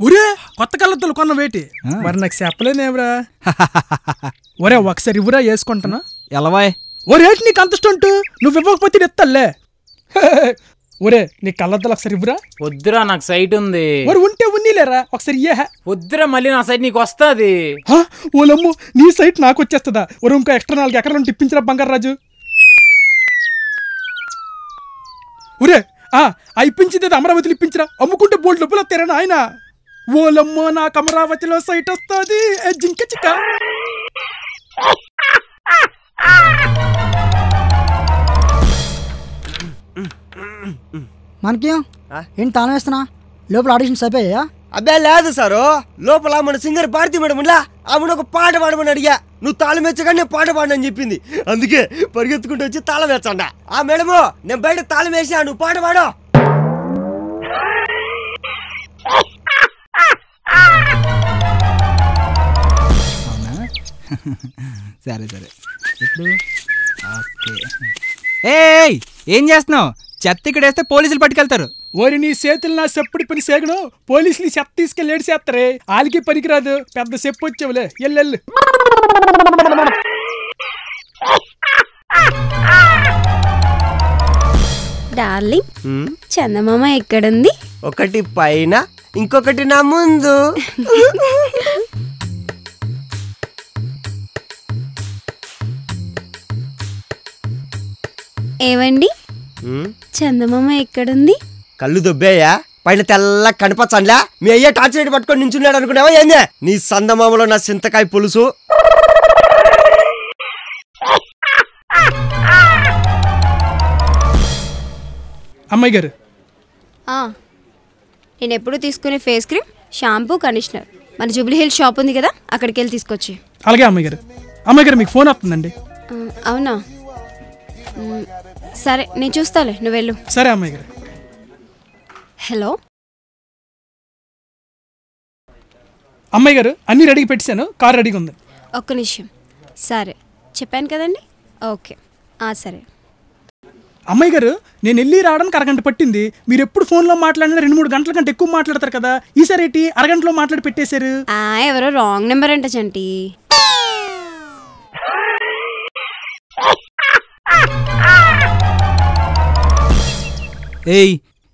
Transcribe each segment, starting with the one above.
ఒరే కొత్త కళ్ళద్దాలు కొన్న వేటి మరి నాకు చెప్పలేదేమ్రా. ఒరే ఒకసారి ఇవ్వరా వేసుకుంటానా. ఎలవాయ్ ఒరేటి నీకు అంత స్టంటు, నువ్వు ఇవ్వకపోతే ఎత్తల్లే. ఒరే నీ కళ్ళద్దాలు ఒకసారి ఇవ్వరా. వద్దురా నాకు సైట్ ఉంది. ఒరే ఉంటే ఉన్నీలేరా ఒకసారి ఇయ్యా. వద్దురా మళ్ళీ నా సైట్ నీకు వస్తుంది. ఓలమ్ము నీ సైట్ నాకు వచ్చేస్తుందా. ఒరే ఇంకో ఎక్స్ట్రా 4 ఎకరాలను టిప్పించరా బంగారాజు. ఒరే ఇప్పించింది అమరావతిలో ఇప్పించరా, అమ్ముకుంటే బోల్డ్ డబ్బులు వస్తారా ఆయన. ఓలమ్మో నాకు అమరావతిలో సైట్ వస్తుంది. జింక చిక్క మనకేం ఏంటి తాళం వేస్తున్నా? లోపల ఆడిషన్స్ అయిపోయా? అబ్బే లేదు సారు, లోపల మన సింగర్ భారతి మేడం ఆమెను ఒక పాట పాడమని అడిగా. నువ్వు తాళం వేచ్చగా నేను పాట పాడని చెప్పింది. అందుకే పరిగెత్తుకుంటూ వచ్చి తాళం వేచ్చండా. ఆ మేడము నేను బయట తాళం వేసా, నువ్వు పాట పాడు. సరే సరే ఇప్పుడు ఏం చేస్తున్నావు? చెత్త ఇక్కడ వేస్తే పోలీసులు పట్టుకెళ్తారు. ఓరి నీ చేతులు నా చెప్పుడు పని సేగను, పోలీసులు చెత్త తీసుకెళ్ళి ఏడిసేస్తారే. వాళ్ళకి పనికిరాదు, పెద్ద చెప్పు వచ్చావులే. ఎల్లెళ్ళు డార్లింగ్, చందమామ ఎక్కడుంది? ఒకటి పైన, ఇంకొకటి నా ముందు. ఏవండి, చందమామ ఎక్కడుంది? కళ్ళు దొబ్బేయా? పైన తెల్ల కనపచ్చండ్లా మీ అయ్యే టార్చ్ లైట్ పట్టుకొని నించున్నాడు అనుకున్నావా ఏందే? నీ సందమామలో నా చింతకాయ పులుసు. అమ్మాయి గారు, నేను ఎప్పుడు తీసుకునే ఫేస్ క్రీమ్, షాంపూ, కండిషనర్ మన జూబ్లీ హిల్స్ షాప్ ఉంది కదా, అక్కడికి వెళ్ళి తీసుకొచ్చి. అలాగే అమ్మాయి గారు. అమ్మాయి గారు మీకు ఫోన్ వస్తుందండి. అవునా, సరే నేను చూస్తాలే, నువ్వు వెళ్ళు. సరే అమ్మాయి గారు. హలో అమ్మాయి గారు, అన్నీ రెడీగా పెట్టాను, కార్ రెడీగా ఉంది. ఒక్క నిమిషం. సరే చెప్పాను కదండి. ఓకే సరే. అమ్మాయి గారు, నేను వెళ్ళి రావడానికి అరగంట పట్టింది. మీరు ఎప్పుడు ఫోన్లో మాట్లాడినా 2-3 గంటల కంటే ఎక్కువ మాట్లాడతారు కదా, ఈసారి ఏంటి అరగంటలో మాట్లాడి పెట్టేశారు? ఎవరో రాంగ్ నెంబర్ అంట చంటి.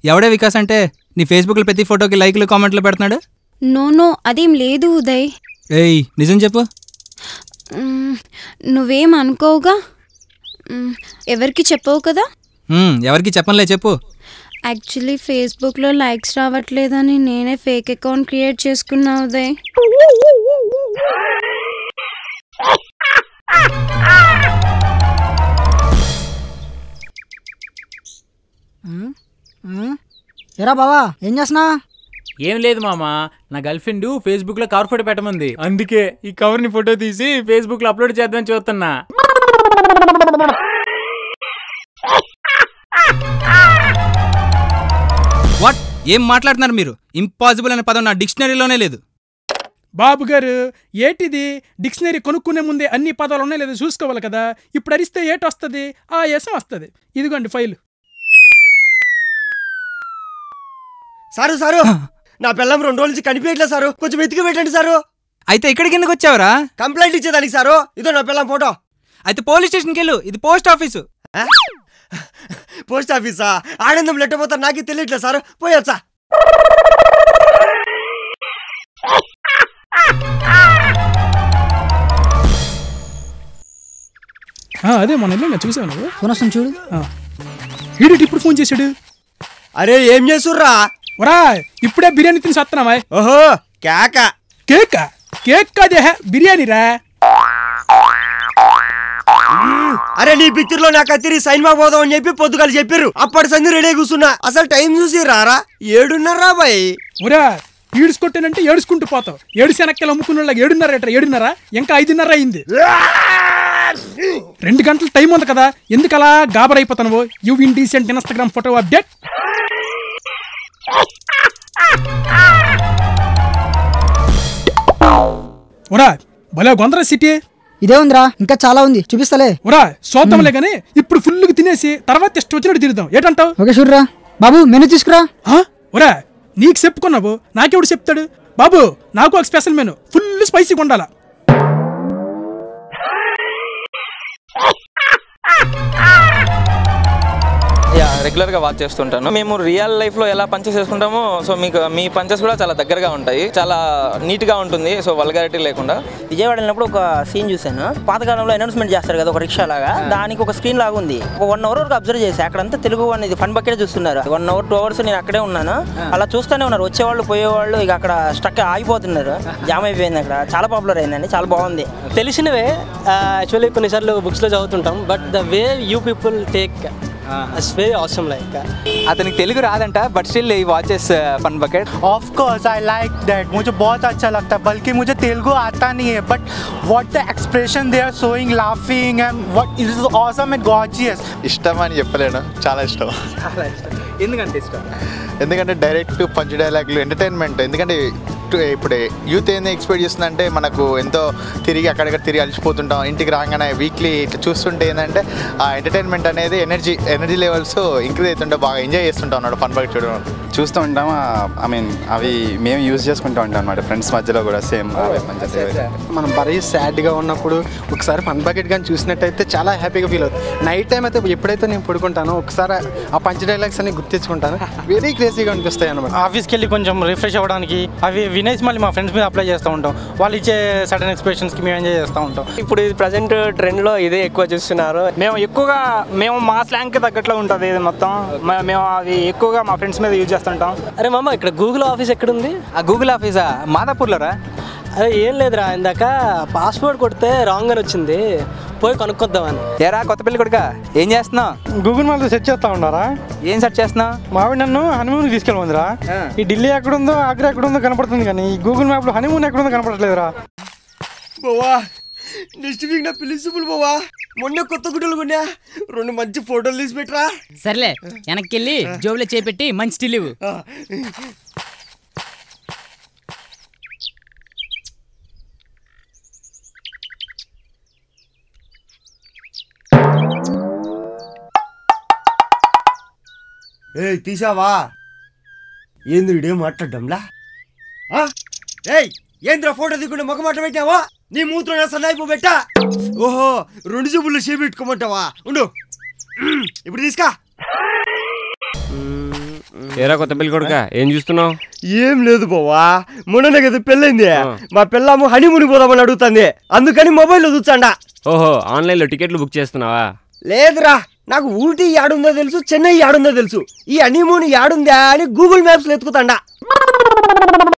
ఎవడే వికాస్ అంటే నీ ఫేస్బుక్లో ప్రతి ఫోటోకి లైక్లు కామెంట్లు పెడుతున్నాడు? నో అదేం లేదు ఉదయ్. నిజం చెప్పు. నువ్వేం అనుకోవుగా? ఎవరికి చెప్పవు కదా? ఎవరికి చెప్పనులే, చెప్పు. యాక్చువల్లీ ఫేస్బుక్లో లైక్స్ రావట్లేదని నేనే ఫేక్ అకౌంట్ క్రియేట్ చేసుకున్నా ఉదయ్. ఏరా బావా, ఏం చేస్తున్నా? ఏం లేదు మామా, నా గర్ల్ ఫ్రెండ్ ఫేస్బుక్ లో కవర్ ఫోటో పెట్టమంది. అందుకే ఈ కవర్ ని ఫోటో తీసి ఫేస్బుక్ లో అప్లోడ్ చేద్దామని చూస్తున్నా. వాట్ ఏం మాట్లాడుతున్నారు మీరు? ఇంపాసిబుల్ అనే పదం నా డిక్షనరీలోనే లేదు. బాబు గారు, ఏటిది? డిక్షనరీ కొనుక్కునే ముందే అన్ని పదాలు ఉన్నాయి లేదా చూసుకోవాలి కదా. ఇప్పుడు అరిస్తే ఏటి వస్తుంది? యసం వస్తుంది. ఇదిగోండి ఫైల్. సారు సారు, నా పిల్లం 2 రోజుల నుంచి కనిపించట్లేదు సారు, కొంచెం వెతికి పెట్టండి సారు. అయితే ఇక్కడికి ఎందుకు వచ్చావరా? కంప్లైంట్ ఇచ్చేదానికి సారు. ఇదో నా పిల్లం ఫోటో. అయితే పోలీస్ స్టేషన్కి వెళ్ళు, ఇది పోస్ట్ ఆఫీసు. పోస్ట్ ఆఫీసా? ఆనందం లెట్టపోతా నాకే తెలియట్లేదు సారు, పోయొచ్చా? అదే మన ఇల్లు చూసావు నువ్వు. ఫోన్ వస్తుంది చూడు. ఈడిటి ఇప్పుడు ఫోన్ చేశాడు. అరే ఏం చేసుర్రా? ఒరా ఇప్పుడే బిర్యానీ తిని సత్తున్నావా? ఓహో కేక. కేక్ కేక్ కాదే, బిర్యానీ రా. అరే నీ పిక్చర్లో నాకు అత్తిరి సైన్మా పోదాం అని చెప్పి పొద్దుగాలు చెప్పారు. అప్పటి సంది రెడీ కూర్చున్నా. అసలు టైం చూసి రారా? 7:30 బాయ్. ఒరా ఈడ్చుకొట్టానంటే ఏడుచుకుంటూ పోతావు. 7 శనక్కలు అమ్ముకున్న 7:30 ఏట్రా? 7:30 ఇంకా 5:30 అయింది. 2 గంటల టైం ఉంది కదా, ఎందుకు అలా గాబరైపోతావు? You indecent Instagram photo update. ఒరా భలే గొందరా సిటీ. ఇదే ఉందిరా, ఇంకా చాలా ఉంది, చూపిస్తలే. ఒరా సోతంలే గానీ ఇప్పుడు ఫుల్గా తినేసి తర్వాత ఇష్టం వచ్చినట్టు తిరుగుదాం. ఏంటంటావు? ఓకే చూడరా బాబు, మెనూ తీసుకురా. ఒరా నీకు చెప్పుకున్నావు, నాకెవడు చెప్తాడు? బాబు నాకు ఒక స్పెషల్ మెను, ఫుల్ స్పైసీగా ఉండాలా. రెగ్యులర్గా వాచ్ చేస్తుంటాను. మేము రియల్ లైఫ్లో ఎలా పంచెస్ చేసుకుంటామో సో మీకు మీ పంచెస్ కూడా చాలా దగ్గరగా ఉంటాయి, చాలా నీట్గా ఉంటుంది, సో వల్గారిటీ లేకుండా. విజయవాడ వెళ్ళినప్పుడు ఒక సీన్ చూశాను. పాతకాలంలో అనౌన్స్మెంట్ చేస్తారు కదా ఒక రిక్షా లాగా, దానికి ఒక స్క్రీన్ లాగా ఉంది. ఒక 1 hour వరకు అబ్జర్వ్ చేసి అక్కడంతా తెలుగు అనేది ఫన్ బకెట్ చూస్తున్నారు. 1 hour 2 hours నేను అక్కడే ఉన్నాను. అలా చూస్తూనే ఉన్నారు, వచ్చేవాళ్ళు పోయేవాళ్ళు. ఇక అక్కడ స్టక్ ఆగిపోతున్నారు, జామ్ అయిపోయింది. అక్కడ చాలా పాపులర్ అయిందండి, చాలా బాగుంది. తెలిసినవే యాక్చువల్లీ కొన్నిసార్లు బుక్స్లో చదువుతుంటాం, but the way you people take It's very awesome like. అతనికి తెలుగు రాదంట, బట్ స్టిల్ ఈ watches fun bucket. Of course I like that. मुझे बहुत अच्छा लगता है, बल्कि मुझे तेलुगु आता नहीं है, but what the expression they are showing, laughing and what is awesome and gorgeous. ఇష్టం అని చెప్పలేను, చాలా ఇష్టం. ఎందుకంటే ఇష్టం? ఎందుకంటే డైరెక్ట్ పంచ్ డైలాగులు, ఎంటర్టైన్మెంట్. ఎందుకంటే ఇప్పుడు యూత్ ఏంది ఎక్స్పెక్ట్ చేస్తుందంటే మనకు ఎంతో తిరిగి అక్కడక్కడ తిరిగి అలసిపోతుంటాం, ఇంటికి రాగానే వీక్లీ ఇట్లా చూస్తుంటే ఏంటంటే ఆ ఎంటర్టైన్మెంట్ అనేది ఎనర్జీ లెవెల్స్ ఇంక్రీజ్ అవుతుంటే బాగా ఎంజాయ్ చేస్తుంటాం అన్నాడు ఫన్ బకెట్ చూడడం. చూస్తూ ఉంటాం. ఐ మీన్ అవి మేము యూజ్ చేసుకుంటూ ఉంటాం అన్నమాట, ఫ్రెండ్స్ మధ్యలో కూడా సేమ్ అవే పంచాయతీ. మనం మరీ సాడ్గా ఉన్నప్పుడు ఒకసారి ఫన్ బకెట్ కానీ చూసినట్టయితే చాలా హ్యాపీగా ఫీల్ అవుతుంది. నైట్ టైం అయితే ఎప్పుడైతే నేను పడుకుంటానో ఒకసారి ఆ పంచ్ డైలాగ్స్ అన్ని గుర్తించుకుంటాను, వెరీ క్రేజీగా అనిపిస్తాయి అన్నమాట. ఆఫీస్కి వెళ్ళి కొంచెం రిఫ్రెష్ అవ్వడానికి అవి వినేసి మళ్ళీ మా ఫ్రెండ్స్ మీద అప్లై చేస్తూ ఉంటాం. వాళ్ళు ఇచ్చే సడన్ ఎక్స్ప్రెషన్స్కి మేము ఎంజాయ్ చేస్తూ ఉంటాం. ఇప్పుడు ఇది ప్రజెంట్ ట్రెండ్లో ఇదే ఎక్కువ చూస్తున్నారు. మేము మా స్లాంగ్కి తగ్గట్లో ఉంటుంది ఇది మొత్తం. మేము అవి ఎక్కువగా మా ఫ్రెండ్స్ మీద యూజ్ చేస్తుంటాం. అరే మామ, ఇక్కడ గూగుల్ ఆఫీస్ ఎక్కడుంది? ఆ గూగుల్ ఆఫీసా? మాదాపూర్లోరా? అరే ఏం లేదురా, ఇందాక పాస్పోర్ట్ కొడితే రాంగ్ అని వచ్చింది, పోయి కనుక్కొద్దామని. ఏరా కొత్త పెళ్లి కొడుక, ఏం చేస్తున్నావు? గూగుల్ మ్యాప్లో సెర్చ్ చేస్తా ఉన్నారా? ఏం సెర్చ్ చేస్తున్నావు? మావిడ నన్ను హనీమూన్కి తీసుకెళ్ళమందిరా. ఈ ఢిల్లీ ఎక్కడుందో ఆగ్రా ఎక్కడుందో కనపడుతుంది, కానీ ఈ గూగుల్ మ్యాప్లో హనీమూన్ ఎక్కడుందో కనపడట్లేదురా. బావా నెక్స్ట్ వీక్ నా పిలిచిపుల్ బావా. మొన్న కొత్త గుడ్డలు కొన్నా, 2 మంచి ఫోటోలు తీసి పెట్టరా. సర్లే, వెనక్కి వెళ్ళి జోబులో చేపెట్టి మంచి స్టిల్ ఇవ్వు. తీసావా? ఏంద్ర ఇడే మాట్లాడ్డంలా? ఏంద్ర ఫోటో దిగుండే మొక్క మాట పెట్టావా? నీ మూత్రం సన్నాయిపో పెట్టా. ఓహో, 2 జబ్బులు షేప్ పెట్టుకోమంటావా? ఉండు, ఇప్పుడు తీసుకా. ఏరా కొత్త పెళ్లి కొడుక, ఏం చూస్తున్నావు? ఏం లేదు బావా, మొన్ననే కదా పెళ్ళైంది. మా పిల్లము హనీమూన్ పోదామని అడుగుతుంది, అందుకని మొబైల్లో చూచాండా. ఓహో, ఆన్లైన్లో టికెట్లు బుక్ చేస్తున్నావా? లేదురా, నాకు ఊటీ యాడుందో తెలుసు, చెన్నై యాడుందో తెలుసు. ఈ హనీమూన్ యాడుందా అని గూగుల్ మ్యాప్స్లో ఎత్తుకుతాండా.